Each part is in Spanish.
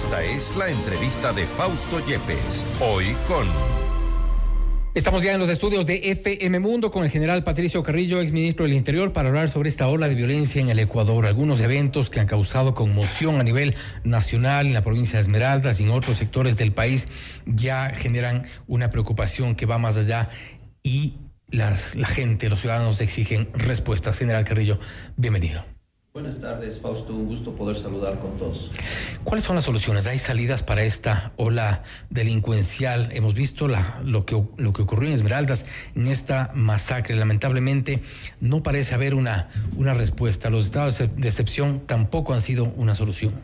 Esta es la entrevista de Fausto Yepes. Hoy con... Estamos ya en los estudios de FM Mundo con el general Patricio Carrillo, exministro del Interior, para hablar sobre esta ola de violencia en el Ecuador. Algunos eventos que han causado conmoción a nivel nacional en la provincia de Esmeraldas y en otros sectores del país ya generan una preocupación que va más allá y la gente, los ciudadanos exigen respuestas. General Carrillo, bienvenido. Buenas tardes, Fausto. Un gusto poder saludar con todos. ¿Cuáles son las soluciones? ¿Hay salidas para esta ola delincuencial? Hemos visto lo que ocurrió en Esmeraldas, en esta masacre. Lamentablemente no parece haber una respuesta. Los estados de excepción tampoco han sido una solución.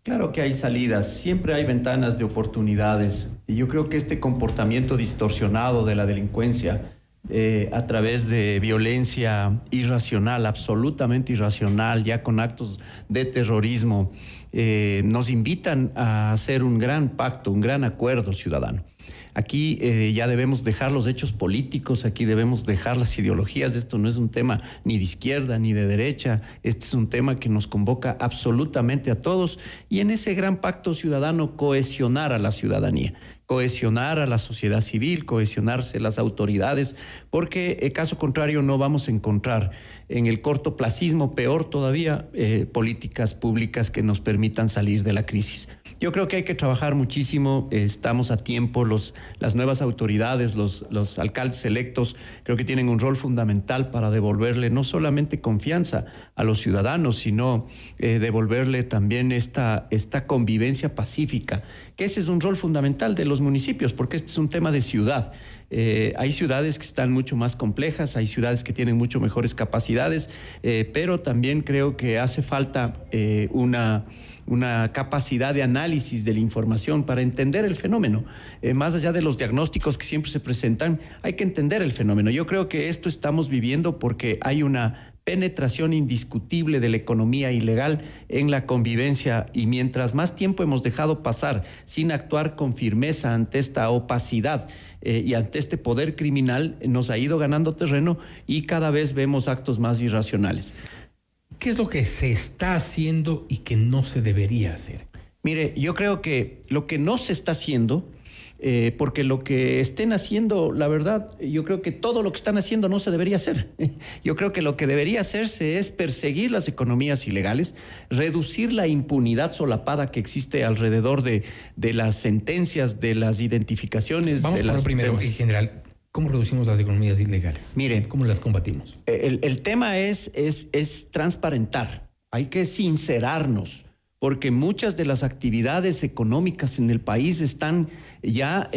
Claro que hay salidas, siempre hay ventanas de oportunidades. Y yo creo que este comportamiento distorsionado de la delincuencia a través de violencia irracional, absolutamente irracional, ya con actos de terrorismo, nos invitan a hacer un gran pacto, un gran acuerdo ciudadano. Aquí ya debemos dejar los hechos políticos, aquí debemos dejar las ideologías. Esto no es un tema ni de izquierda ni de derecha, este es un tema que nos convoca absolutamente a todos y en ese gran pacto ciudadano cohesionar a la ciudadanía, cohesionar a la sociedad civil, cohesionarse las autoridades, porque caso contrario no vamos a encontrar en el cortoplacismo, peor todavía, políticas públicas que nos permitan salir de la crisis. Yo creo que hay que trabajar muchísimo, estamos a tiempo, las nuevas autoridades, los alcaldes electos, creo que tienen un rol fundamental para devolverle no solamente confianza a los ciudadanos, sino devolverle también esta convivencia pacífica, que ese es un rol fundamental de los municipios, porque este es un tema de ciudad. Hay ciudades que están mucho más complejas, hay ciudades que tienen mucho mejores capacidades, pero también creo que hace falta una capacidad de análisis de la información para entender el fenómeno. Más allá de los diagnósticos que siempre se presentan, hay que entender el fenómeno. Yo creo que esto estamos viviendo porque hay una penetración indiscutible de la economía ilegal en la convivencia y mientras más tiempo hemos dejado pasar sin actuar con firmeza ante esta opacidad y ante este poder criminal, nos ha ido ganando terreno y cada vez vemos actos más irracionales. ¿Qué es lo que se está haciendo y que no se debería hacer? Mire, yo creo que lo que no se está haciendo, porque lo que estén haciendo, la verdad, yo creo que todo lo que están haciendo no se debería hacer. Yo creo que lo que debería hacerse es perseguir las economías ilegales, reducir la impunidad solapada que existe alrededor de las sentencias, de las identificaciones. Vamos por lo primero, en general. ¿Cómo reducimos las economías ilegales? Mire, ¿cómo las combatimos? El tema es transparentar. Hay que sincerarnos, porque muchas de las actividades económicas en el país están ya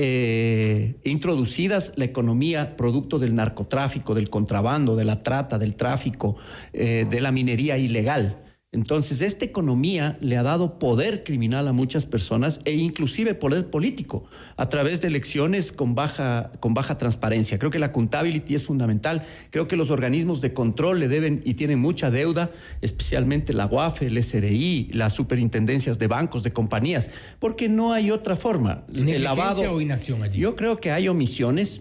introducidas, la economía producto del narcotráfico, del contrabando, de la trata, del tráfico, de la minería ilegal. Entonces, esta economía le ha dado poder criminal a muchas personas e inclusive poder político a través de elecciones con baja transparencia. Creo que la accountability es fundamental. Creo que los organismos de control le deben y tienen mucha deuda, especialmente la UAFE, el SRI, las superintendencias de bancos, de compañías, porque no hay otra forma. ¿Negligencia el lavado o inacción allí? Yo creo que hay omisiones,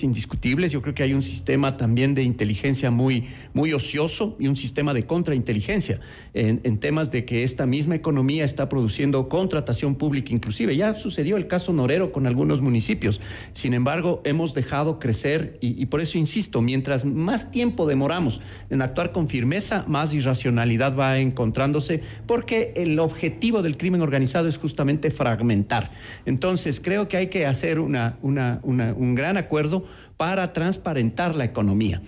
indiscutibles. Yo creo que hay un sistema también de inteligencia muy ocioso y un sistema de contrainteligencia. En temas de que esta misma economía está produciendo contratación pública inclusive. Ya sucedió el caso Norero con algunos municipios. Sin embargo, hemos dejado crecer y por eso insisto, mientras más tiempo demoramos en actuar con firmeza, más irracionalidad va encontrándose porque el objetivo del crimen organizado es justamente fragmentar. Entonces, creo que hay que hacer un gran acuerdo para transparentar la economía.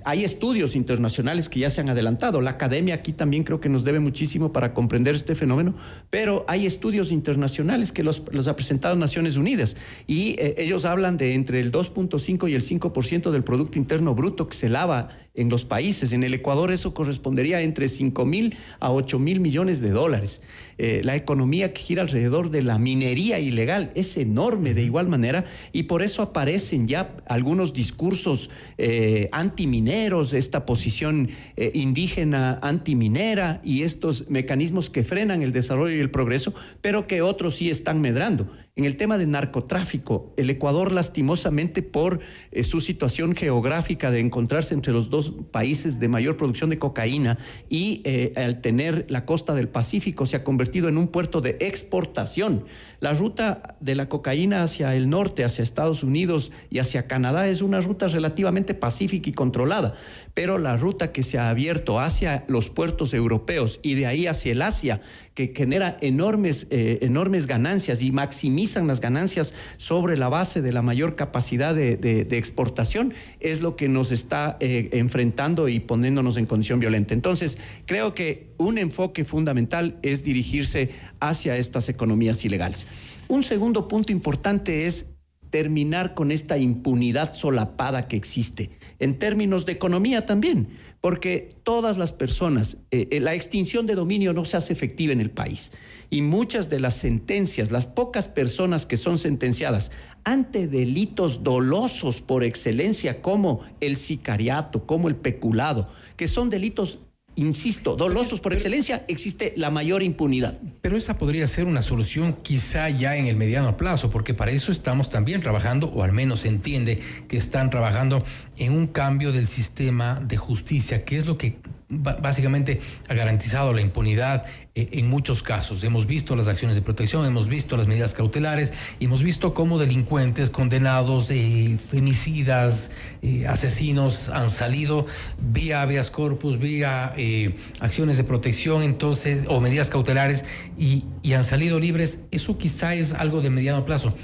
Hay estudios internacionales que ya se han adelantado. La academia aquí también creo que nos debe muchísimo para comprender este fenómeno, pero hay estudios internacionales que los ha presentado Naciones Unidas y ellos hablan de entre el 2.5 y el 5% del Producto Interno Bruto que se lava en los países. En el Ecuador eso correspondería entre 5.000 a 8.000 millones de dólares. La economía que gira alrededor de la minería ilegal es enorme de igual manera y por eso aparecen ya algunos discursos antimineros, esta posición indígena antiminera y estos mecanismos que frenan el desarrollo y el progreso, pero que otros sí están medrando. En el tema de narcotráfico, el Ecuador, lastimosamente por su situación geográfica de encontrarse entre los dos países de mayor producción de cocaína y al tener la costa del Pacífico, se ha convertido en un puerto de exportación. La ruta de la cocaína hacia el norte, hacia Estados Unidos y hacia Canadá es una ruta relativamente pacífica y controlada, pero la ruta que se ha abierto hacia los puertos europeos y de ahí hacia el Asia, que genera enormes ganancias y maximizan las ganancias sobre la base de la mayor capacidad de exportación, es lo que nos está enfrentando y poniéndonos en condición violenta. Entonces, creo que un enfoque fundamental es dirigirse hacia estas economías ilegales. Un segundo punto importante es terminar con esta impunidad solapada que existe, en términos de economía también, porque todas las personas, la extinción de dominio no se hace efectiva en el país y muchas de las sentencias, las pocas personas que son sentenciadas ante delitos dolosos por excelencia como el sicariato, como el peculado, que son delitos, insisto, dolosos por excelencia, existe la mayor impunidad. Pero esa podría ser una solución quizá ya en el mediano plazo, porque para eso estamos también trabajando, o al menos se entiende que están trabajando en un cambio del sistema de justicia, que es lo que básicamente ha garantizado la impunidad en muchos casos. Hemos visto las acciones de protección, hemos visto las medidas cautelares, y hemos visto cómo delincuentes condenados, femicidas, asesinos han salido vía habeas corpus, vía acciones de protección, entonces, o medidas cautelares, y han salido libres. Eso quizá es algo de mediano plazo.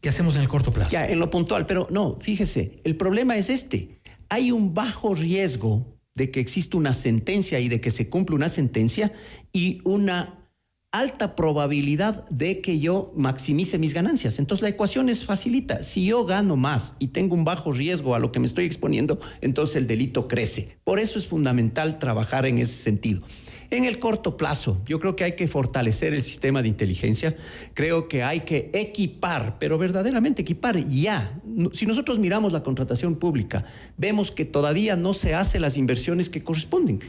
¿Qué hacemos en el corto plazo? Ya, en lo puntual, pero no, fíjese, el problema es este. Hay un bajo riesgo de que exista una sentencia y de que se cumpla una sentencia y una alta probabilidad de que yo maximice mis ganancias. Entonces la ecuación es facilita. Si yo gano más y tengo un bajo riesgo a lo que me estoy exponiendo, entonces el delito crece. Por eso es fundamental trabajar en ese sentido. En el corto plazo, yo creo que hay que fortalecer el sistema de inteligencia, creo que hay que equipar, pero verdaderamente equipar ya. Si nosotros miramos la contratación pública, vemos que todavía no se hacen las inversiones que corresponden.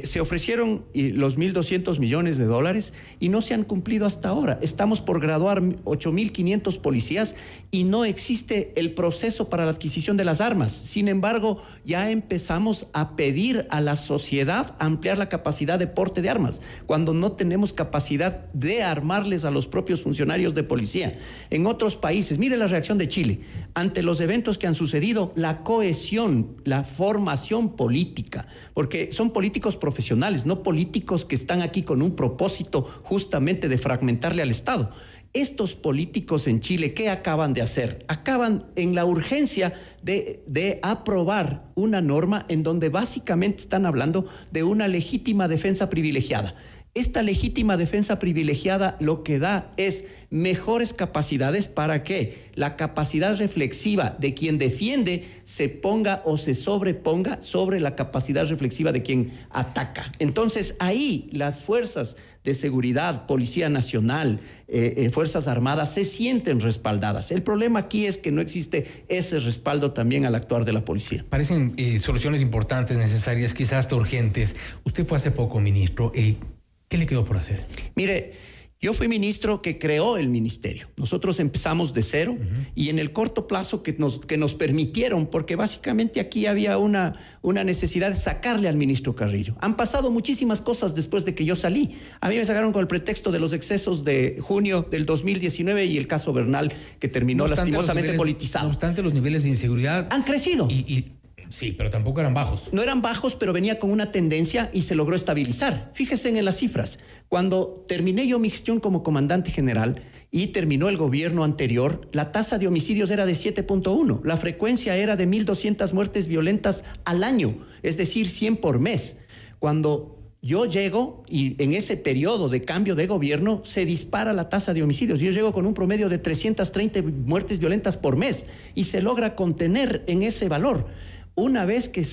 Se ofrecieron los 1.200 millones de dólares y no se han cumplido hasta ahora. Estamos por graduar 8.500 policías y no existe el proceso para la adquisición de las armas. Sin embargo, ya empezamos a pedir a la sociedad ampliar la capacidad de porte de armas, cuando no tenemos capacidad de armarles a los propios funcionarios de policía. En otros países, mire la reacción de Chile ante los eventos que han sucedido, la cohesión, la formación política, porque son políticos profesionales, no políticos que están aquí con un propósito justamente de fragmentarle al Estado. Estos políticos en Chile, ¿qué acaban de hacer? Acaban en la urgencia de aprobar una norma en donde básicamente están hablando de una legítima defensa privilegiada. Esta legítima defensa privilegiada lo que da es mejores capacidades para que la capacidad reflexiva de quien defiende se ponga o se sobreponga sobre la capacidad reflexiva de quien ataca. Entonces ahí las fuerzas de seguridad, Policía Nacional, Fuerzas Armadas se sienten respaldadas. El problema aquí es que no existe ese respaldo también al actuar de la policía. Parecen soluciones importantes, necesarias, quizás hasta urgentes. Usted fue hace poco ministro. ¿Qué le quedó por hacer? Mire, yo fui ministro que creó el ministerio. Nosotros empezamos de cero y en el corto plazo que nos permitieron, porque básicamente aquí había una necesidad de sacarle al ministro Carrillo. Han pasado muchísimas cosas después de que yo salí. A mí me sacaron con el pretexto de los excesos de junio del 2019 y el caso Bernal, que terminó lastimosamente politizado. No obstante, los niveles de inseguridad han crecido. Sí, pero tampoco eran bajos. No eran bajos, pero venía con una tendencia y se logró estabilizar. Fíjese en las cifras. Cuando terminé yo mi gestión como comandante general y terminó el gobierno anterior, la tasa de homicidios era de 7.1. La frecuencia era de 1.200 muertes violentas al año, es decir, 100 por mes. Cuando yo llego y en ese periodo de cambio de gobierno se dispara la tasa de homicidios. Yo llego con un promedio de 330 muertes violentas por mes y se logra contener en ese valor. una vez que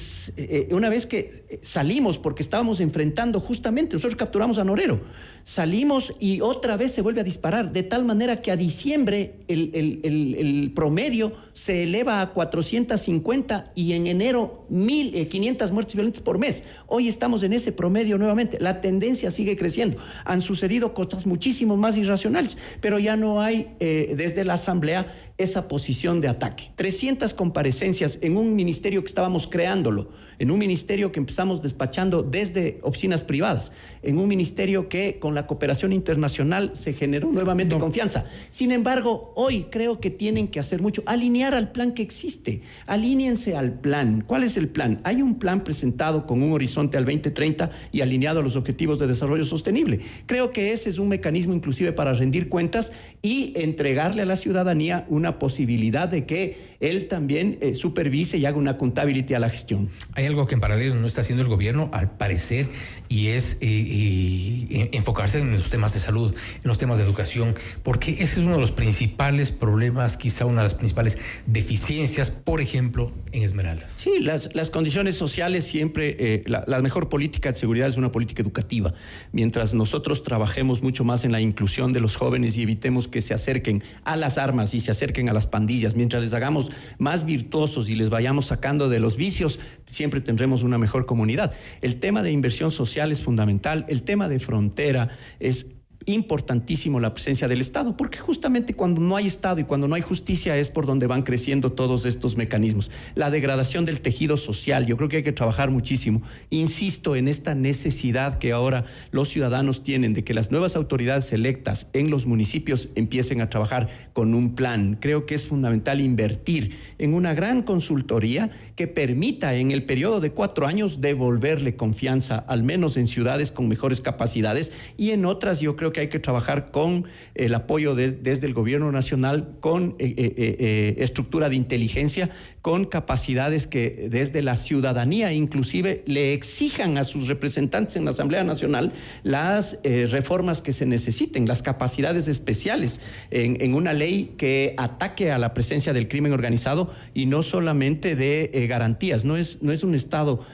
salimos, porque estábamos enfrentando justamente, nosotros capturamos a Norero, salimos y otra vez se vuelve a disparar, de tal manera que a diciembre el promedio se eleva a 450 y en enero 1.500 muertes violentas por mes. Hoy estamos en ese promedio nuevamente. La tendencia sigue creciendo. Han sucedido cosas muchísimo más irracionales, pero ya no hay desde la Asamblea esa posición de ataque. 300 comparecencias en un ministerio que estábamos creándolo, en un ministerio que empezamos despachando desde oficinas privadas, en un ministerio que con la cooperación internacional se generó nuevamente confianza. Sin embargo, hoy creo que tienen que hacer mucho, alinear al plan que existe, alíñense al plan. ¿Cuál es el plan? Hay un plan presentado con un horizonte al 2030 y alineado a los objetivos de desarrollo sostenible. Creo que ese es un mecanismo inclusive para rendir cuentas y entregarle a la ciudadanía una posibilidad de que él también supervise y haga una accountability a la gestión. Hay algo que en paralelo no está haciendo el gobierno, al parecer, y es enfocarse en los temas de salud, en los temas de educación, porque ese es uno de los principales problemas, quizá una de las principales deficiencias, por ejemplo, en Esmeraldas. Sí, las condiciones sociales siempre, la mejor política de seguridad es una política educativa. Mientras nosotros trabajemos mucho más en la inclusión de los jóvenes y evitemos que se acerquen a las armas y se acerquen a las pandillas, mientras les hagamos más virtuosos y les vayamos sacando de los vicios, siempre tendremos una mejor comunidad. El tema de inversión social es fundamental, el tema de frontera es importantísimo, la presencia del Estado, porque justamente cuando no hay Estado y cuando no hay justicia es por donde van creciendo todos estos mecanismos. La degradación del tejido social, yo creo que hay que trabajar muchísimo. Insisto en esta necesidad que ahora los ciudadanos tienen de que las nuevas autoridades electas en los municipios empiecen a trabajar con un plan. Creo que es fundamental invertir en una gran consultoría que permita en el periodo de 4 años devolverle confianza, al menos en ciudades con mejores capacidades, y en otras yo creo que hay que trabajar con el apoyo desde el gobierno nacional, con estructura de inteligencia, con capacidades que desde la ciudadanía inclusive le exijan a sus representantes en la Asamblea Nacional las reformas que se necesiten, las capacidades especiales en una ley que ataque a la presencia del crimen organizado y no solamente de garantías. No es un Estado.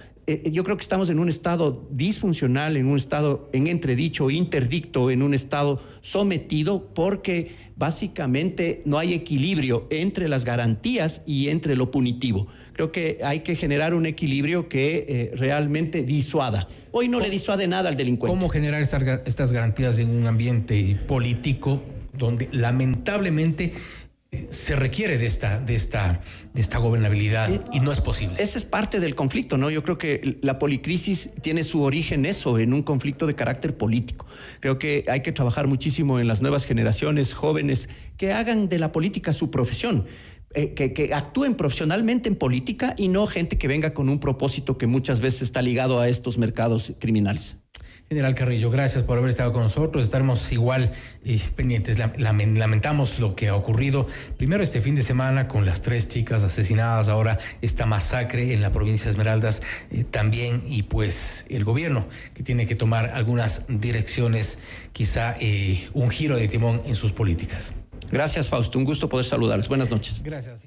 Yo creo que estamos en un estado disfuncional, en un estado en entredicho, interdicto, en un estado sometido porque básicamente no hay equilibrio entre las garantías y entre lo punitivo. Creo que hay que generar un equilibrio que realmente disuada. Hoy no le disuade nada al delincuente. ¿Cómo generar estas garantías en un ambiente político donde lamentablemente se requiere de esta gobernabilidad y no es posible? Ese es parte del conflicto, ¿no? Yo creo que la policrisis tiene su origen en un conflicto de carácter político. Creo que hay que trabajar muchísimo en las nuevas generaciones jóvenes que hagan de la política su profesión. Que actúen profesionalmente en política y no gente que venga con un propósito que muchas veces está ligado a estos mercados criminales. General Carrillo, gracias por haber estado con nosotros. Estaremos igual pendientes. Lamentamos lo que ha ocurrido primero este fin de semana con las 3 chicas asesinadas, ahora esta masacre en la provincia de Esmeraldas también, y pues el gobierno que tiene que tomar algunas direcciones, quizá un giro de timón en sus políticas. Gracias, Fausto. Un gusto poder saludarles. Buenas noches. Gracias.